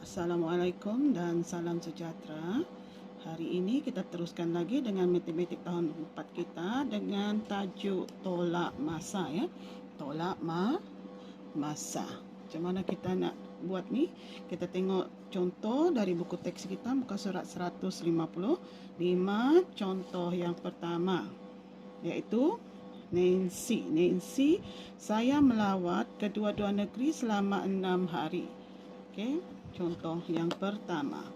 Assalamualaikum dan salam sejahtera. Hari ini kita teruskan lagi dengan matematik tahun 4 kita dengan tajuk tolak masa ya. Tolak masa. Macam mana kita nak buat ni? Kita tengok contoh dari buku teks kita muka surat 155. Contoh yang pertama iaitu Nancy, saya melawat kedua-dua negeri selama 6 hari. Okey, contoh yang pertama.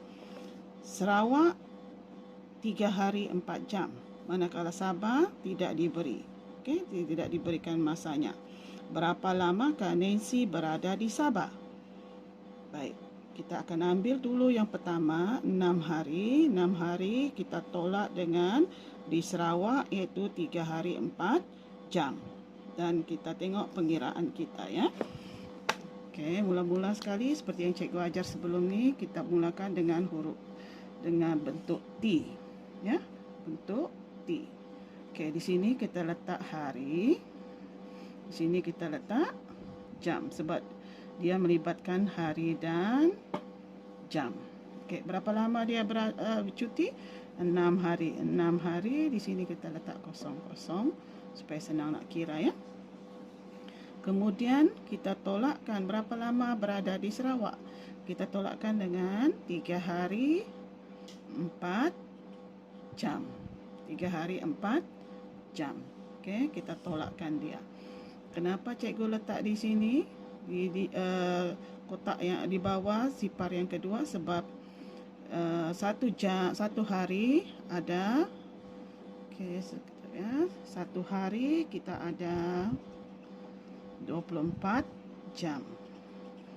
Sarawak 3 hari 4 jam. Manakala Sabah tidak diberi. Okey, tidak diberikan masanya. Berapa lamakah Nancy berada di Sabah? Baik, kita akan ambil dulu yang pertama, 6 hari. 6 hari kita tolak dengan di Sarawak iaitu 3 hari 4 jam. Dan kita tengok pengiraan kita ya. Okey, mula-mula sekali seperti yang cikgu ajar sebelum ni, kita mulakan dengan bentuk T ya, bentuk T. Okey, di sini kita letak hari, di sini kita letak jam sebab dia melibatkan hari dan jam. Okey, berapa lama dia bercuti? 6 hari. 6 hari di sini kita letak kosong-kosong supaya senang nak kira ya. Kemudian kita tolakkan berapa lama berada di Sarawak. Kita tolakkan dengan 3 hari 4 jam. 3 hari 4 jam. Okey, kita tolakkan dia. Kenapa cikgu letak di sini di kotak yang di bawah sipar yang kedua? Sebab 1 hari ada, okey, sekejap ya. 1 hari kita ada 24 jam.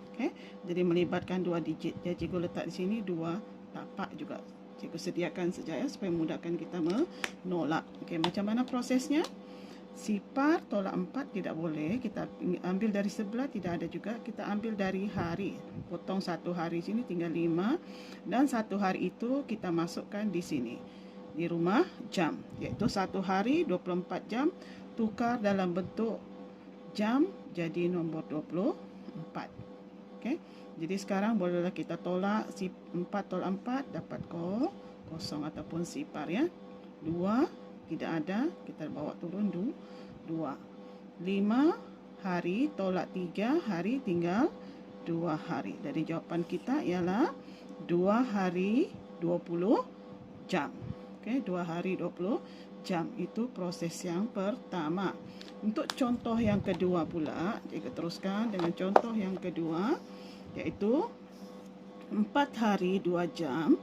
Okey, jadi melibatkan 2 digit. Jadi cikgu letak di sini 2 tapak juga. Cikgu sediakan saja ya supaya mudahkan kita menolak. Okey, macam mana prosesnya? Sipar tolak 4 tidak boleh. Kita ambil dari sebelah, tidak ada juga. Kita ambil dari hari. Potong 1 hari sini tinggal 5 dan 1 hari itu kita masukkan di sini. Di rumah jam, iaitu 1 hari 24 jam tukar dalam bentuk jam jadi nombor 24. Okey. Jadi sekarang bolehlah kita tolak 4 tolak 4 dapat kosong ataupun sipar ya. 2 tidak ada, kita bawa turun 2. 5 hari tolak 3 hari tinggal 2 hari. Jadi jawapan kita ialah 2 hari 20 jam. Okey, 2 hari 20 jam itu proses yang pertama. Untuk contoh yang kedua pula, cikgu teruskan dengan contoh yang kedua iaitu 4 hari 2 jam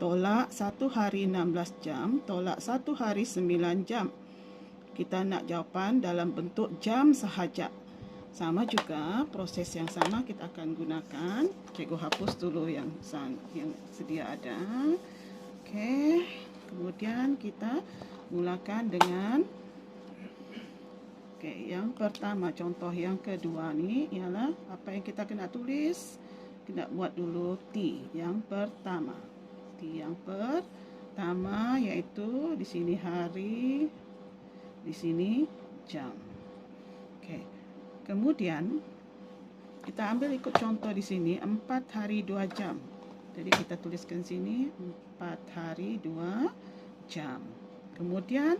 tolak 1 hari 16 jam tolak 1 hari 9 jam. Kita nak jawapan dalam bentuk jam sahaja. Sama juga proses yang sama kita akan gunakan. Cikgu hapus dulu yang sedia ada. Okey, kemudian kita mulakan dengan yang pertama. Contoh yang kedua ni ialah apa yang kita kena tulis. Kena buat dulu T yang pertama. T yang pertama iaitu di sini hari, di sini jam. Okey. Kemudian kita ambil ikut contoh di sini 4 hari 2 jam. Jadi kita tuliskan sini 4 hari 2 jam. Kemudian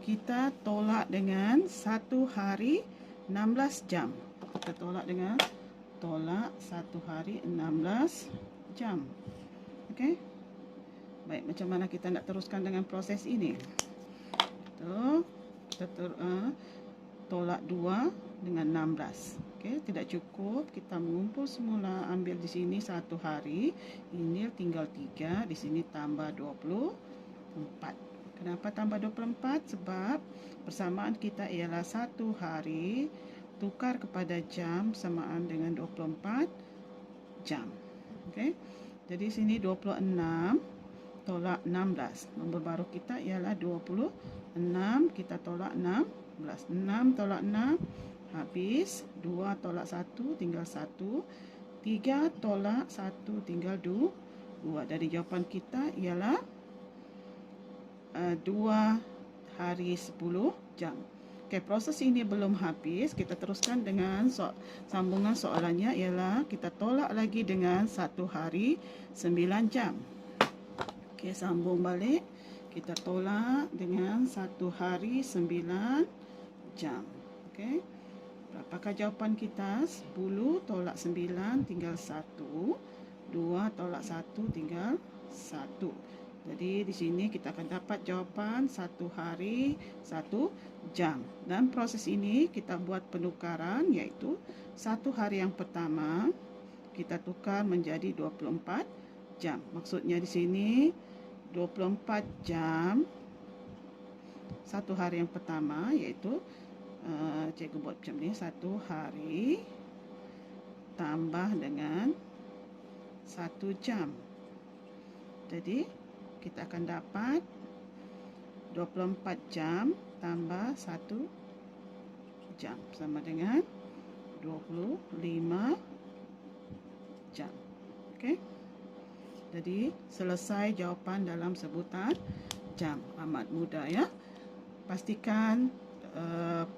kita tolak dengan 1 hari 16 jam. Kita tolak dengan 1 hari 16 jam. Okey. Baik, macam mana kita nak teruskan dengan proses ini? Kita tolak 2 dengan 16. Okey, tidak cukup. Kita mengumpul semula, ambil di sini 1 hari. Ini tinggal 3, di sini tambah 24. Kenapa tambah 24? Sebab persamaan kita ialah 1 hari tukar kepada jam samaan dengan 24 jam. Okey. Jadi sini 26 tolak 16. Nombor baru kita ialah 26. Kita tolak 16. 6 tolak 6 habis. 2 tolak 1 tinggal 1. 3 tolak 1 tinggal 2. Dari jawapan kita ialah 2 hari 10 jam. Okey, proses ini belum habis. Kita teruskan dengan sambungan soalannya ialah kita tolak lagi dengan 1 hari 9 jam. Okey, sambung balik. Kita tolak dengan 1 hari 9 jam. Okey. Berapakah jawapan kita? 10 tolak 9 tinggal 1. 2 tolak 1 tinggal 1. Jadi di sini kita akan dapat jawapan 1 hari 1 jam. Dan proses ini kita buat penukaran, iaitu 1 hari yang pertama kita tukar menjadi 24 jam. Maksudnya di sini 24 jam 1 hari yang pertama, iaitu cikgu buat macam ni, 1 hari tambah dengan 1 jam. Jadi kita akan dapat 24 jam tambah 1 jam sama dengan 25 jam. Okey. Jadi selesai jawapan dalam sebutan jam. Amat mudah ya. Pastikan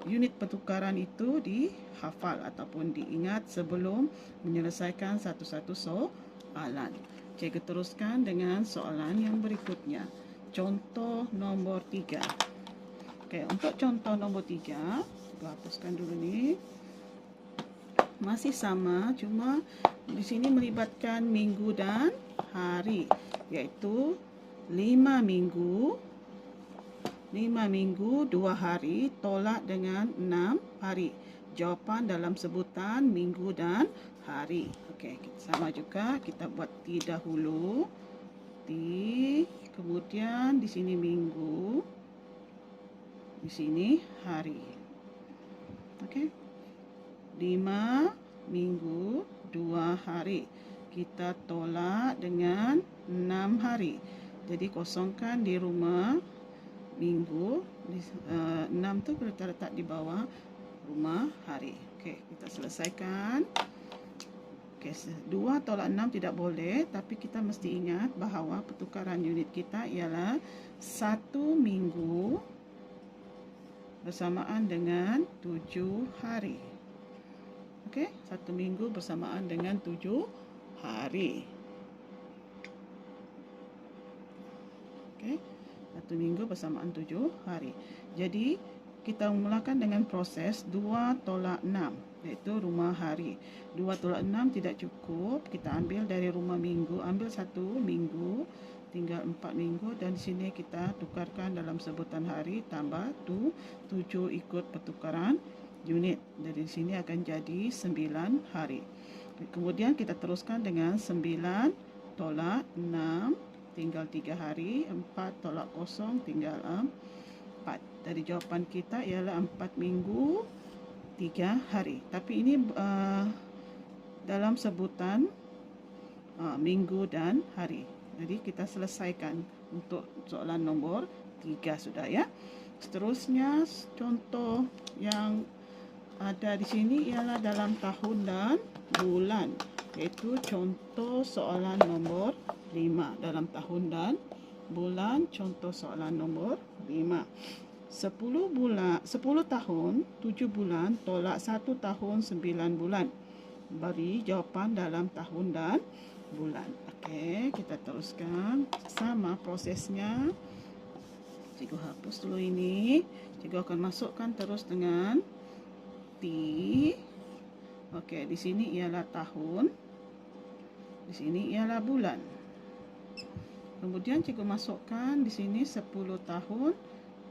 unit pertukaran itu dihafal ataupun diingat sebelum menyelesaikan satu-satu soalan. Cikgu teruskan dengan soalan yang berikutnya. Contoh nombor 3. Okey, untuk contoh nombor 3, cikgu hapuskan dulu ni. Masih sama, cuma di sini melibatkan minggu dan hari, iaitu 5 minggu 2 hari tolak dengan 6 hari. Jawapan dalam sebutan minggu dan hari. Okey, sama juga kita buat T dahulu. T, kemudian di sini minggu, di sini hari. Okey. 5 minggu 2 hari. Kita tolak dengan 6 hari. Jadi kosongkan di rumah minggu, 6 tu kita letak di bawah rumah hari. Okey, kita selesaikan. Okey, 2 tolak 6 tidak boleh, tapi kita mesti ingat bahawa pertukaran unit kita ialah 1 minggu bersamaan dengan 7 hari. Okey, 1 minggu bersamaan dengan 7 hari. Okey, 1 minggu bersamaan 7 hari. Jadi kita mulakan dengan proses 2 tolak 6, iaitu rumah hari. 2 tolak 6 tidak cukup. Kita ambil dari rumah minggu, ambil 1 minggu, tinggal 4 minggu, dan di sini kita tukarkan dalam sebutan hari, tambah 7 ikut pertukaran unit. Dari sini akan jadi 9 hari. Kemudian kita teruskan dengan 9 tolak 6, tinggal 3 hari, 4 tolak 0, tinggal 4. Dari jawapan kita ialah 4 minggu 3 hari. Tapi ini dalam sebutan minggu dan hari. Jadi kita selesaikan untuk soalan nombor 3 sudah ya. Seterusnya contoh yang ada di sini ialah dalam tahun dan bulan, iaitu contoh soalan nombor 5. Dalam tahun dan bulan, contoh soalan nombor 5. 10 tahun 7 bulan tolak 1 tahun 9 bulan. Beri jawapan dalam tahun dan bulan. Okey, kita teruskan. Sama prosesnya. Cikgu hapus dulu ini. Cikgu akan masukkan terus dengan T. Okey, di sini ialah tahun. Di sini ialah bulan. Kemudian cikgu masukkan di sini 10 tahun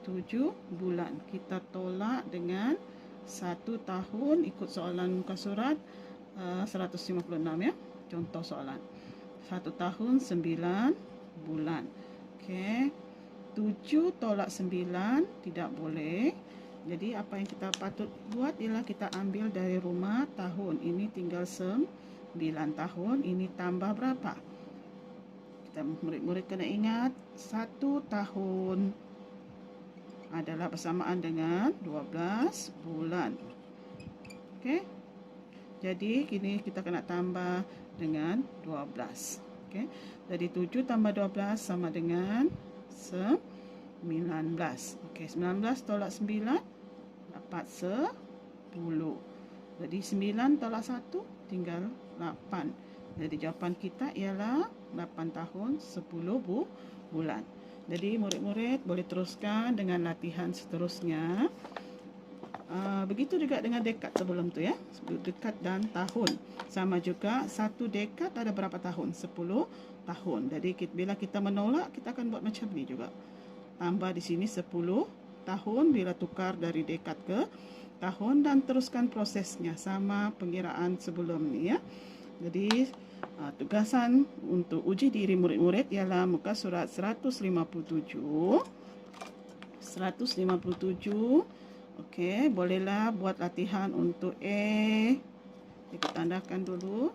7 bulan. Kita tolak dengan 1 tahun ikut soalan muka surat 156 ya. Contoh soalan. 1 tahun 9 bulan. Okey. 7 tolak 9 tidak boleh. Jadi apa yang kita patut buat ialah kita ambil dari rumah tahun. Ini tinggal 9 tahun. Ini tambah berapa? Kita murid-murid kena ingat 1 tahun adalah bersamaan dengan 12 bulan. Okey. Jadi kini kita kena tambah dengan 12. Okey. Jadi 7 tambah 12 sama dengan 19. Okey, 19 tolak 9 18. dapat 10. Jadi 9 tolak 1 tinggal 8. Jadi jawapan kita ialah 8 tahun 10 bulan. Jadi murid-murid boleh teruskan dengan latihan seterusnya. Begitu juga dengan dekad sebelum tu ya. Dekad dan tahun. Sama juga satu dekad ada berapa tahun? 10 tahun. Jadi bila kita menolak, kita akan buat macam ni juga. Tambah di sini 10 tahun bila tukar dari dekad ke tahun dan teruskan prosesnya sama pengiraan sebelum ni ya. Jadi tugasan untuk uji diri murid-murid ialah muka surat 157. Okey, bolehlah buat latihan untuk A. Kita tandakan dulu.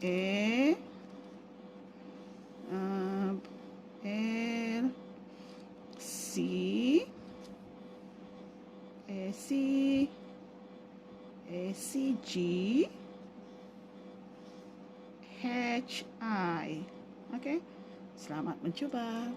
A, L, C, G, H, I. Okey, selamat mencuba.